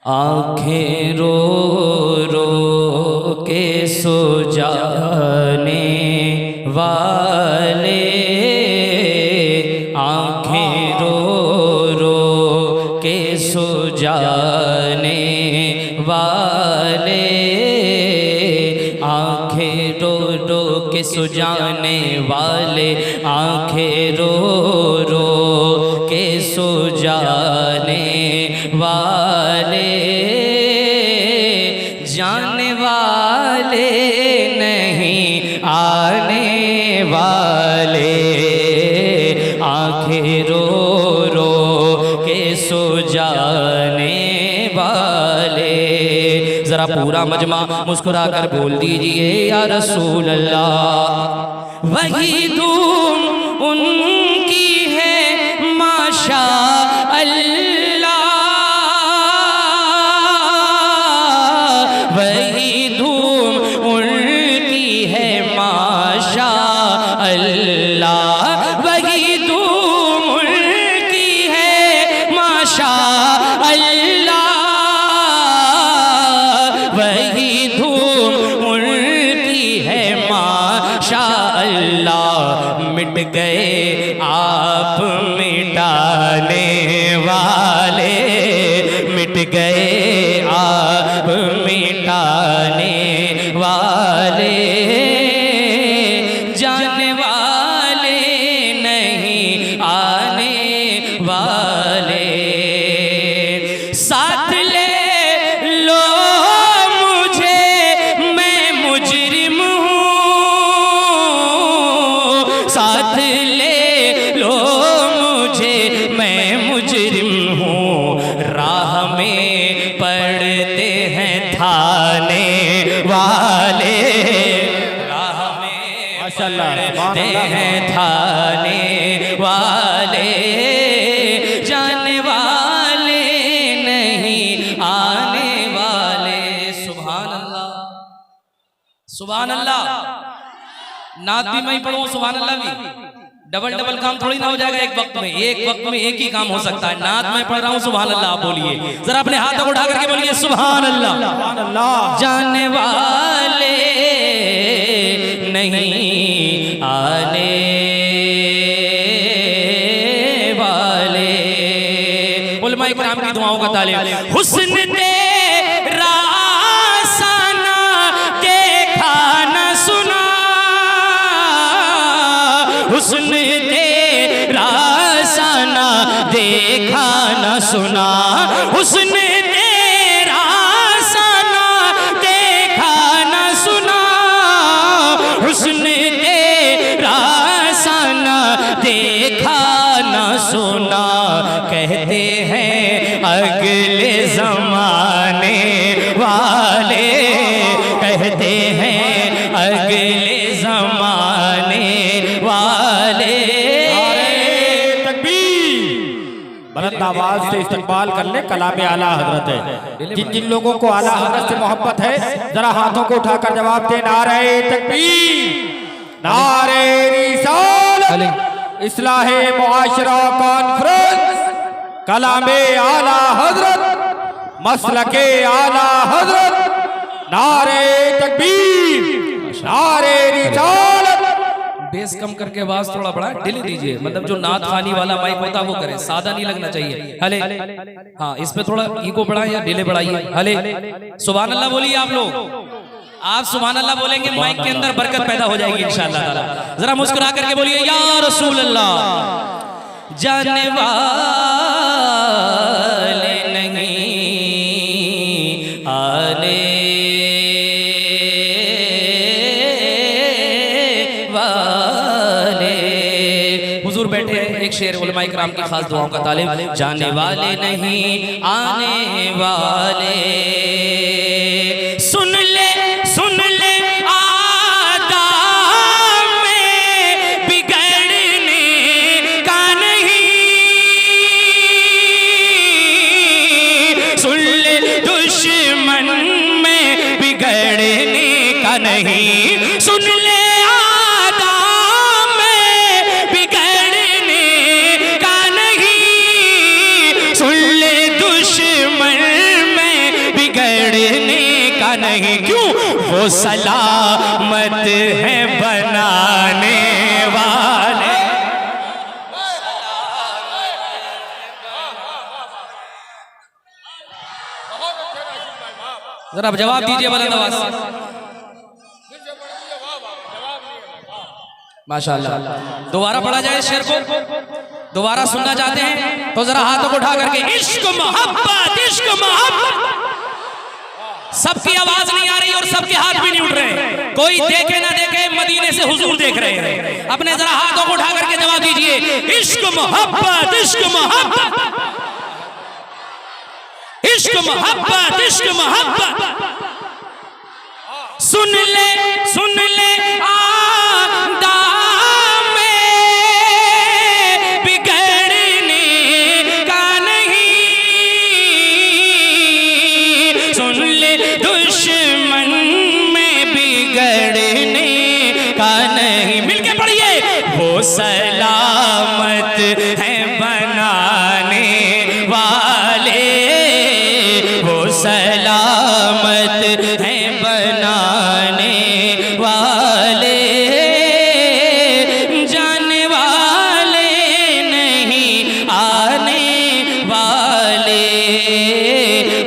आँखें रो रो के सो जाने वाले, आँखें रो रो के सो जाने वाले, आँखें रो रो के सो जाने वाले, आँखें रो रो के सो जाने वाले, जाने वाले नहीं आने वाले, आँखें रो रो के सो जाने वाले। जरा पूरा मजमा मुस्कुरा कर बोल दीजिए या रसूल अल्लाह। वही धूम उनकी है माशा अल्लाह, वही धूम उनकी है माशा अल्लाह, वही धूम उनकी है माशा अल्लाह, वही धूम उनकी है माशा अल्लाह। मिट गए आप मिटाने वाले, मिट गए आप मिटाने वाले, जाने वाले नहीं आने वाले। साथ ले लो मुझे मैं मुजरिम हूँ, साथ ले लो मुझे मैं मुजरिम हूँ, राह में पड़ते हैं थाने वाले, राह में पड़ते हैं थाने वाले, जाने वाले नहीं आने वाले। सुभान अल्लाह, सुभान अल्लाह। नात भी मैं ही पढ़ूं, सुभान अल्लाह भी। डबल डबल काम थोड़ी ना हो जाएगा एक वक्त में, एक वक्त में एक ही काम हो सकता है। नात मैं पढ़ रहा हूँ, सुभान अल्लाह आप बोलिए। जरा अपने हाथों को उठा करके बोलिए सुभान अल्लाह। जाने वाले नहीं आने वाले। उलमा इकराम की दुआओं का तालिब। हुस्न तेरा साना देखा न सुना, हुस्न तेरा साना देखा न सुना, हुस्न तेरा साना देखा न सुना, हुस्न तेरा साना देखा न सुना। कहते हैं अगले जमाने वाले, कहते हैं अगले जमाने वाले। बुलंद आवाज से इस्तकबाल कर ले कलाम आला हजरत है। जिन जिन लोगों को आला हजरत से मोहब्बत है जरा हाथों को उठाकर जवाब दे। नारे तकबीर, नारे रिसालत, इस्लाहे मुआशरा कॉन्फ्रेंस, कलामे आला हजरत, मसलके आला हजरत, नारे तकबीर, नारे रिसालत। बेस कम करके आवाज थोड़ा बड़ा डिले दीजिए, मतलब जो नात खानी वाला माइक होता है वो करे, सादा नहीं लगना चाहिए। हले, हाँ इस पे थोड़ा ईको बढ़ाएं या डिले बढ़ाइए। हले, सुभान अल्लाह बोलिए आप लोग। आप सुभान अल्लाह बोलेंगे माइक के अंदर बरकत पैदा हो जाएगी इंशाअल्लाह ताला। जरा मुस्कुरा करके बोलिए या रसूल अल्लाह। जाने वाले नहीं आने वाले। हुजूर बैठे हैं, एक शेर उलमा इकराम की खास दुआओं का तालिब। जाने वाले नहीं आने वाले, सुन ले आदाब में बिगड़ने का नहीं, सुन ले दुश्मन में बिगड़ने का नहीं, सुन ले आदाब में बिगड़ने का नहीं, सुन ले दुश्मन में नहीं क्यों वो सलामत है बनाने वाले। जरा अब जवाब दीजिए बुलंद आवाज से। माशाअल्लाह। दोबारा पढ़ा जाए शेर को, दोबारा सुनना चाहते हैं तो जरा हाथों को उठा करके इश्क मोहब्बत इश्क मोहब्बत। सबकी आवाज नहीं आ रही और सबके हाथ भी नहीं उठ रहे। कोई देखे ना देखे, मदीने से हुजूर देख रहे हैं। अपने जरा हाथों को उठा करके जवाब दीजिए इश्क मोहब्बत इश्क मोहब्बत इश्क मोहब्बत इश्क मोहब्बत। सुन ले आदा में बिगड़ने का नहीं, सुन ले दुश्मन में बिगड़ने का नहीं। मिलके पढ़िए वो सलामत है बनाने वाले, वो सलामत है बनाने वाले, जाने वाले नहीं आने वाले,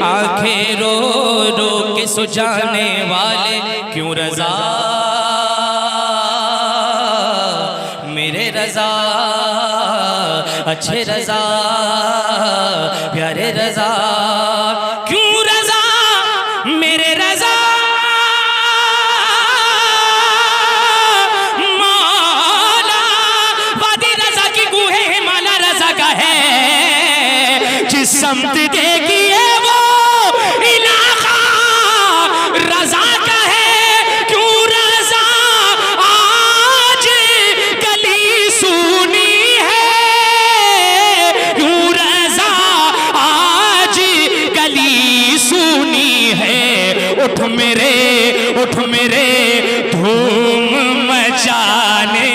आंखें रो रो के सुझाने वाले। क्यों रज़ा मेरे रज़ा अच्छे रज़ा प्यारे रज़ा, क्यों रज़ा मेरे रज़ा मौला। वादी रज़ा की गुहे हिमालय रज़ा का है, जिस समत देखिए वो इलाका रज़ा का है। क्यों रज़ा आज गली सुनी है, क्यों रज़ा आज गली सुनी है। उठ मेरे धूम मचाने।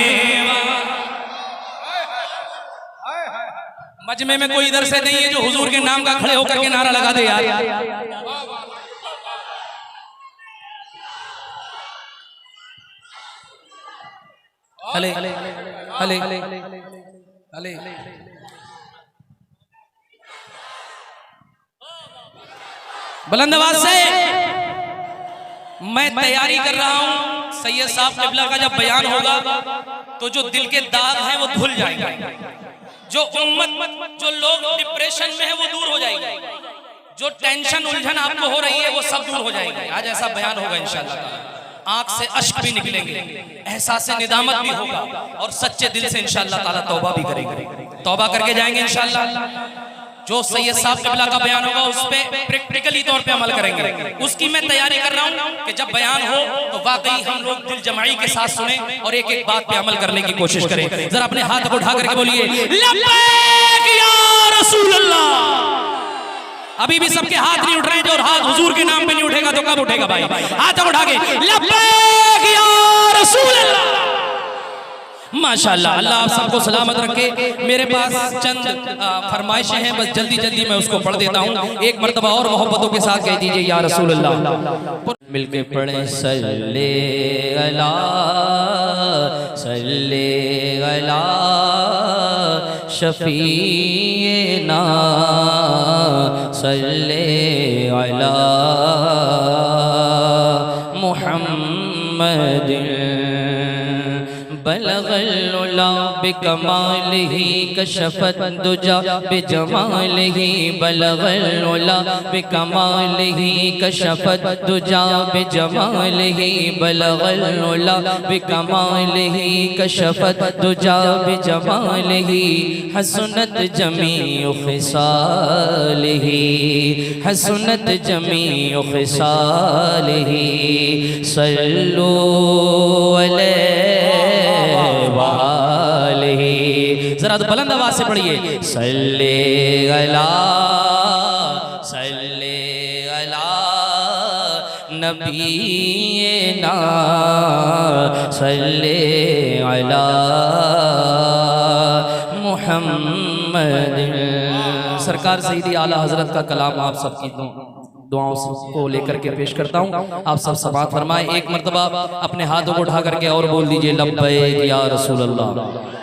मजमे में कोई इधर से नहीं है जो हुजूर के नाम का खड़े होकर के नारा लगा दे यार। हले हले हले हले बुलंद आवाज से मैं तैयारी कर रहा हूं। सैयद साहब क़िबला का जब बयान होगा तो जो दिल के दाग हैं वो धुल जाएंगे, जो उम्मत जो लोग डिप्रेशन में है वो दूर हो जाएगी, जो टेंशन उलझन आपको हो रही है वो सब दूर हो जाएगी। आज ऐसा बयान होगा इंशाअल्लाह। आंख से अश्क भी निकलेंगे, एहसास निदामत भी होगा और सच्चे दिल से इंशाअल्लाह ताला तौबा भी करेंगे, तौबा करके जाएंगे इंशाअल्लाह। जो सैयद साहब क़िबला का बयान होगा उस पर प्रैक्टिकली तौर पे अमल करेंगे। उसकी मैं तैयारी कर रहा हूं कि जब बयान हो तो वाकई हम लोग दिल जमाई के साथ सुने और एक एक बात पे अमल करने की कोशिश करें। जरा अपने हाथ को उठा करके बोलिए लब्बैक या रसूल अल्लाह। अभी भी सबके हाथ नहीं उठ रहे हैं, और हाथ हुजूर के नाम पे नहीं उठेगा तो कब उठेगा भाई? हाथ उठा के लब्बैक या रसूल अल्लाह। माशाअल्लाह, अल्लाह आप सबको सलामत रखे। मेरे पास चंद फरमाइशें हैं, बस जल्दी जल्दी मैं उसको पढ़ देता हूँ। एक मर्तबा और मोहब्बतों के साथ कह दीजिए या रसूल अल्लाह। मिलके पढ़े सल्ले अला शफीना सल्ले अला मुहम्मद बलगल बिकमालिही कशफत दुजा बिजमालिही बलगल बिकमालिही कशफत दुजा बिजमालिही बलगल बिकमालिही कशफत दुजा बिजमालिही हसनत जमीउ खिसालिही हसनत जमीउ खिसालिही सल्लू अलैहि जरा तो बुलंद आवाज से पढ़िए सल्ले अला नबीना सल्ले अला मुहम्मद। सरकार सईदी आला हजरत का कलाम आप सबकी दो दुआओं को लेकर के पेश करता हूँ। आप सब समाअत फरमाएं। एक मर्तबा अपने हाथों को उठा करके और बोल दीजिए लब्बैक या रसूल अल्लाह।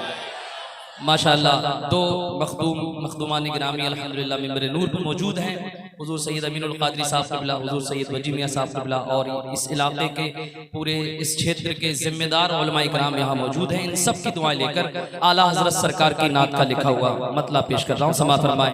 माशाअल्लाह दो मखदूमान गिरामी अल्हम्दुलिल्लाह मिंबर नूर पर मौजूद हैं। हुजूर सैयद अमीनुल क़ादरी साहब क़िबला, हुजूर सैयद वजी मियां साहब क़िबला और इस इलाके के पूरे इस क्षेत्र के जिम्मेदार उलमाए किराम यहाँ मौजूद हैं। इन सब की दुआएं लेकर आला हज़रत सरकार की नात का लिखा हुआ मतला पेश कर रहा हूँ। समाअत फरमाएं।